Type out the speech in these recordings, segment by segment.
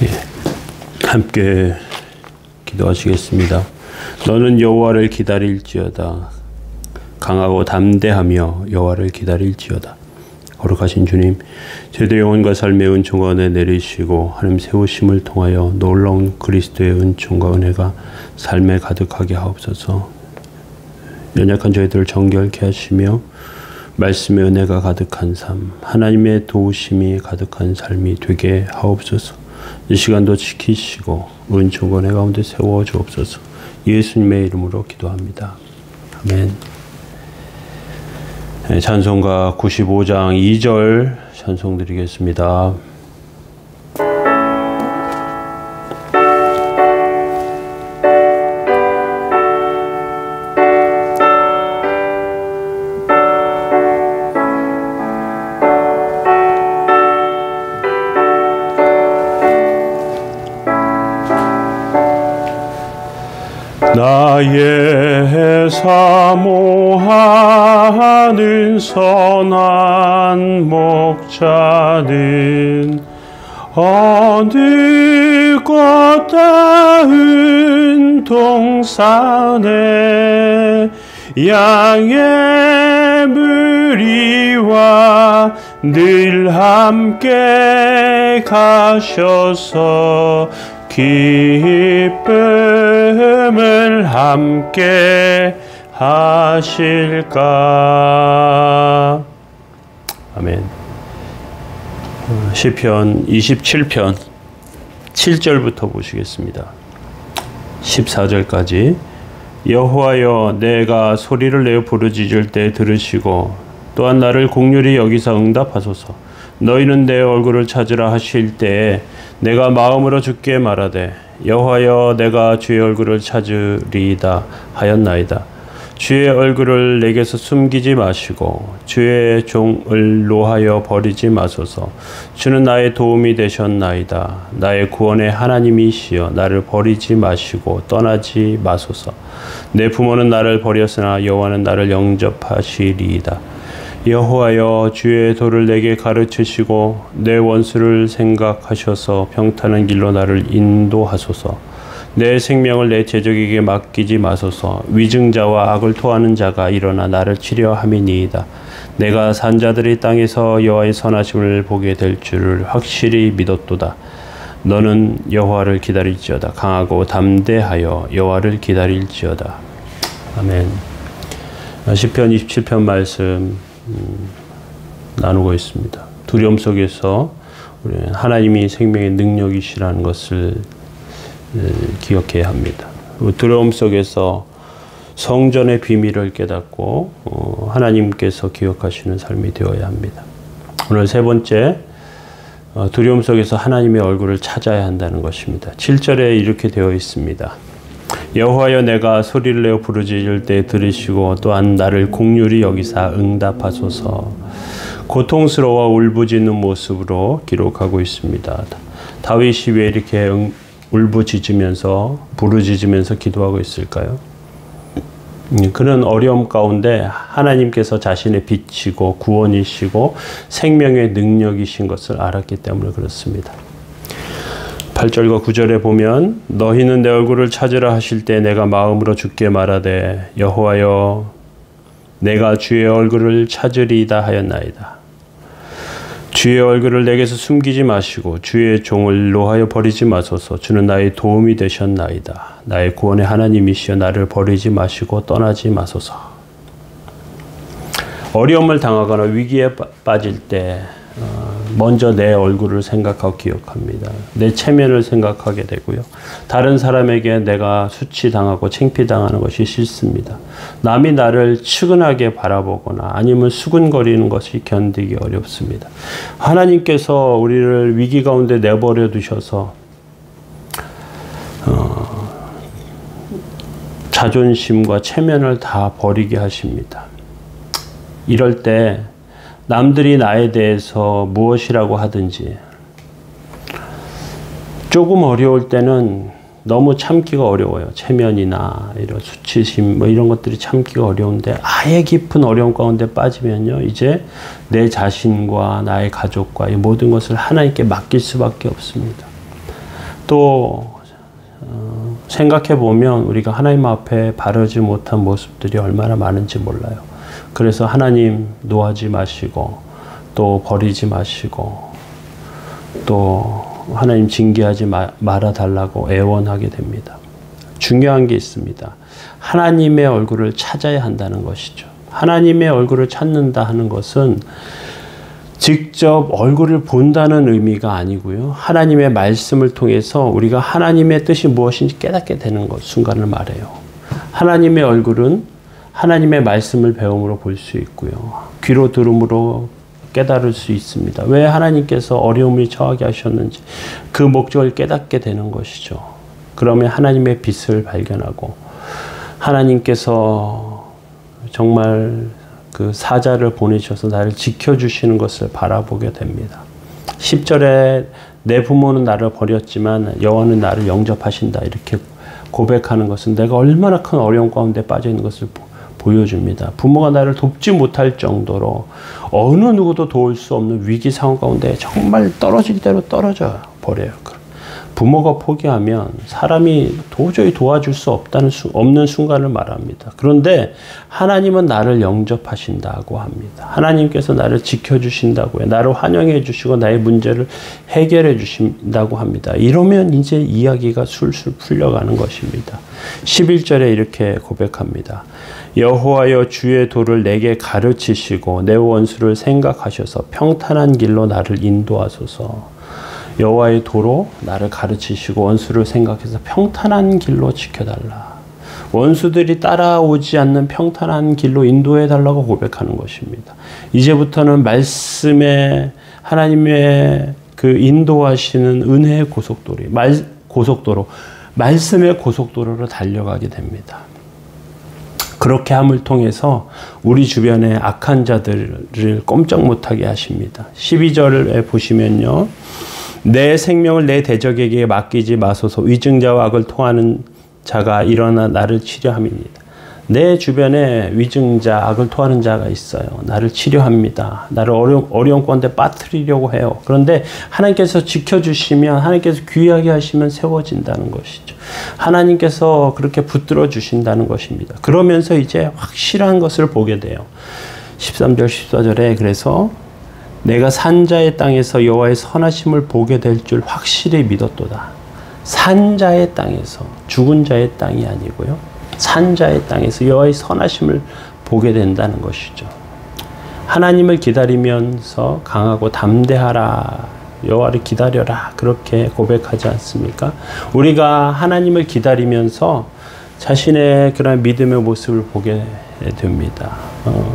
예, 함께 기도하시겠습니다. 너는 여호와를 기다릴지어다. 강하고 담대하며 여호와를 기다릴지어다. 거룩하신 주님, 제도 영혼과 삶의 은총과 은혜 내리시고 하나님 세우심을 통하여 놀라운 그리스도의 은총과 은혜가 삶에 가득하게 하옵소서. 연약한 저희들을 정결케 하시며 말씀의 은혜가 가득한 삶, 하나님의 도우심이 가득한 삶이 되게 하옵소서. 이 시간도 지키시고 은총과 은혜 가운데 세워 주옵소서. 예수님의 이름으로 기도합니다. 아멘. 네, 찬송가 95장 2절 찬송 드리겠습니다. 나의 사모하는 선한 목자는 어느 꽃다운 동산에 양의 무리와 늘 함께 가셔서 기쁨을 함께 하실까. 아멘. 시편 27편 7절부터 보시겠습니다. 14절까지. 여호와여, 내가 소리를 내어 부르짖을 때 들으시고 또한 나를 긍휼히 여기사 응답하소서. 너희는 내 얼굴을 찾으라 하실 때에 내가 마음으로 주께 말하되 여호와여, 내가 주의 얼굴을 찾으리이다 하였나이다. 주의 얼굴을 내게서 숨기지 마시고 주의 종을 노하여 버리지 마소서. 주는 나의 도움이 되셨나이다. 나의 구원의 하나님이시여, 나를 버리지 마시고 떠나지 마소서. 내 부모는 나를 버렸으나 여호와는 나를 영접하시리이다. 여호와여, 주의 도를 내게 가르치시고 내 원수를 생각하셔서 평탄한 길로 나를 인도하소서. 내 생명을 내 제적에게 맡기지 마소서. 위증자와 악을 토하는 자가 일어나 나를 치려함이니이다. 내가 산자들이 땅에서 여호와의 선하심을 보게 될 줄을 확실히 믿었도다. 너는 여호와를 기다릴지어다. 강하고 담대하여 여호와를 기다릴지어다. 아멘. 시편 27편 말씀 나누고 있습니다. 두려움 속에서 우리는 하나님이 생명의 능력이시라는 것을 기억해야 합니다. 두려움 속에서 성전의 비밀을 깨닫고 하나님께서 기억하시는 삶이 되어야 합니다. 오늘 세 번째, 두려움 속에서 하나님의 얼굴을 찾아야 한다는 것입니다. 7절에 이렇게 되어 있습니다. 여호와여, 내가 소리를 내어 부르짖을 때 들으시고 또한 나를 긍휼히 여기사 응답하소서. 고통스러워 울부짖는 모습으로 기록하고 있습니다. 다윗이 왜 이렇게 울부짖으면서 부르짖으면서 기도하고 있을까요? 그는 어려움 가운데 하나님께서 자신의 빛이고 구원이시고 생명의 능력이신 것을 알았기 때문에 그렇습니다. 8절과 9절에 보면 너희는 내 얼굴을 찾으라 하실 때 내가 마음으로 주께 말하되 여호와여, 내가 주의 얼굴을 찾으리이다 하였나이다. 주의 얼굴을 내게서 숨기지 마시고 주의 종을 노하여 버리지 마소서. 주는 나의 도움이 되셨나이다. 나의 구원의 하나님이시여, 나를 버리지 마시고 떠나지 마소서. 어려움을 당하거나 위기에 빠질 때 먼저 내 얼굴을 생각하고 기억합니다. 내 체면을 생각하게 되고요. 다른 사람에게 내가 수치당하고 창피당하는 것이 싫습니다. 남이 나를 측은하게 바라보거나 아니면 수근거리는 것이 견디기 어렵습니다. 하나님께서 우리를 위기 가운데 내버려 두셔서 자존심과 체면을 다 버리게 하십니다. 이럴 때 남들이 나에 대해서 무엇이라고 하든지 조금 어려울 때는 너무 참기가 어려워요. 체면이나 이런 수치심 뭐 이런 것들이 참기가 어려운데 아예 깊은 어려움 가운데 빠지면요, 이제 내 자신과 나의 가족과 이 모든 것을 하나님께 맡길 수밖에 없습니다. 또 생각해 보면 우리가 하나님 앞에 바르지 못한 모습들이 얼마나 많은지 몰라요. 그래서 하나님 노하지 마시고 또 버리지 마시고 또 하나님 징계하지 말아달라고 애원하게 됩니다. 중요한 게 있습니다. 하나님의 얼굴을 찾아야 한다는 것이죠. 하나님의 얼굴을 찾는다 하는 것은 직접 얼굴을 본다는 의미가 아니고요. 하나님의 말씀을 통해서 우리가 하나님의 뜻이 무엇인지 깨닫게 되는 것, 순간을 말해요. 하나님의 얼굴은 하나님의 말씀을 배움으로 볼 수 있고요. 귀로 들음으로 깨달을 수 있습니다. 왜 하나님께서 어려움을 처하게 하셨는지 그 목적을 깨닫게 되는 것이죠. 그러면 하나님의 빛을 발견하고 하나님께서 정말 그 사자를 보내셔서 나를 지켜주시는 것을 바라보게 됩니다. 10절에 내 부모는 나를 버렸지만 여호와는 나를 영접하신다 이렇게 고백하는 것은 내가 얼마나 큰 어려움 가운데 빠져 있는 것을 보여줍니다. 부모가 나를 돕지 못할 정도로 어느 누구도 도울 수 없는 위기 상황 가운데 정말 떨어질 대로 떨어져 버려요. 부모가 포기하면 사람이 도저히 도와줄 수 없는 순간을 말합니다. 그런데 하나님은 나를 영접하신다고 합니다. 하나님께서 나를 지켜주신다고 해요. 나를 환영해 주시고 나의 문제를 해결해 주신다고 합니다. 이러면 이제 이야기가 술술 풀려가는 것입니다. 11절에 이렇게 고백합니다. 여호와여 주의 도를 내게 가르치시고 내 원수를 생각하셔서 평탄한 길로 나를 인도하소서. 여호와의 도로 나를 가르치시고 원수를 생각해서 평탄한 길로 지켜달라. 원수들이 따라오지 않는 평탄한 길로 인도해달라고 고백하는 것입니다. 이제부터는 말씀에 하나님의 그 인도하시는 은혜의 고속도로, 말씀의 고속도로로 달려가게 됩니다. 그렇게 함을 통해서 우리 주변의 악한 자들을 꼼짝 못하게 하십니다. 12절에 보시면요. 내 생명을 내 대적에게 맡기지 마소서. 위증자와 악을 통하는 자가 일어나 나를 치려함입니다. 내 주변에 위증자, 악을 토하는 자가 있어요. 나를 치려합니다. 나를 어려운 가운데 빠뜨리려고 해요. 그런데 하나님께서 지켜주시면, 하나님께서 귀하게 하시면 세워진다는 것이죠. 하나님께서 그렇게 붙들어 주신다는 것입니다. 그러면서 이제 확실한 것을 보게 돼요. 13절, 14절에 그래서 내가 산자의 땅에서 여호와의 선하심을 보게 될 줄 확실히 믿었도다. 산자의 땅에서, 죽은 자의 땅이 아니고요. 산자의 땅에서 여호와의 선하심을 보게 된다는 것이죠. 하나님을 기다리면서 강하고 담대하라. 여호와를 기다려라. 그렇게 고백하지 않습니까? 우리가 하나님을 기다리면서 자신의 그런 믿음의 모습을 보게 됩니다.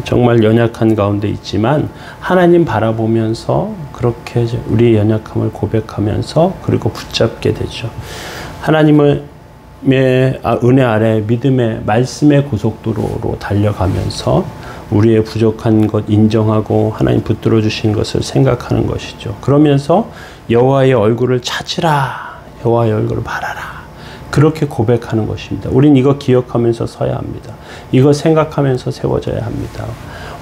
정말 연약한 가운데 있지만 하나님 바라보면서 그렇게 우리의 연약함을 고백하면서 그리고 붙잡게 되죠. 하나님의 은혜 아래 믿음의 말씀의 고속도로로 달려가면서 우리의 부족한 것 인정하고 하나님 붙들어 주신 것을 생각하는 것이죠. 그러면서 여호와의 얼굴을 찾으라. 여호와의 얼굴을 바라라. 그렇게 고백하는 것입니다. 우린 이거 기억하면서 서야 합니다. 이거 생각하면서 세워져야 합니다.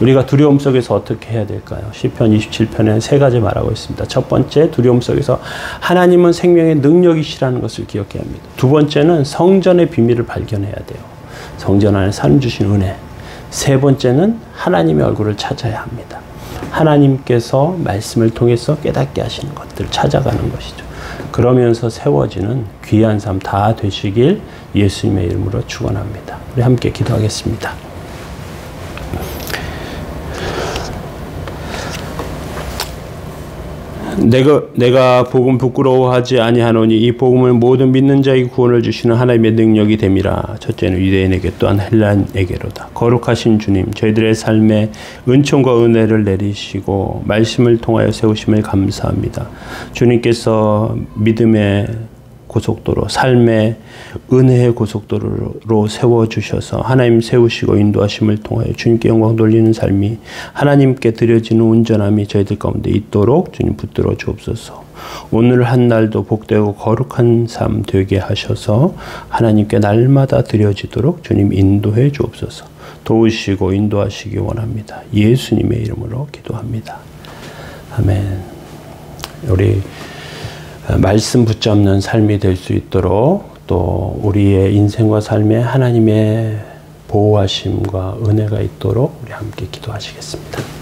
우리가 두려움 속에서 어떻게 해야 될까요? 시편 27편에 세 가지 말하고 있습니다. 첫 번째, 두려움 속에서 하나님은 생명의 능력이시라는 것을 기억해야 합니다. 두 번째는 성전의 비밀을 발견해야 돼요. 성전 안에 삶 주신 은혜. 세 번째는 하나님의 얼굴을 찾아야 합니다. 하나님께서 말씀을 통해서 깨닫게 하시는 것들을 찾아가는 것이죠. 그러면서 세워지는 귀한 삶 다 되시길 예수님의 이름으로 축원합니다. 우리 함께 기도하겠습니다. 내가 복음 부끄러워하지 아니하노니 이 복음은 모든 믿는 자에게 구원을 주시는 하나님의 능력이 됨이라. 첫째는 유대인에게 또한 헬라인에게로다. 거룩하신 주님, 저희들의 삶에 은총과 은혜를 내리시고 말씀을 통하여 세우심을 감사합니다. 주님께서 믿음의 고속도로, 삶의 은혜의 고속도로로 세워주셔서 하나님 세우시고 인도하심을 통하여 주님께 영광 돌리는 삶이 하나님께 드려지는 온전함이 저희들 가운데 있도록 주님 붙들어 주옵소서. 오늘 한 날도 복되고 거룩한 삶 되게 하셔서 하나님께 날마다 드려지도록 주님 인도해 주옵소서. 도우시고 인도하시기 원합니다. 예수님의 이름으로 기도합니다. 아멘. 우리 말씀 붙잡는 삶이 될 수 있도록 또 우리의 인생과 삶에 하나님의 보호하심과 은혜가 있도록 우리 함께 기도하시겠습니다.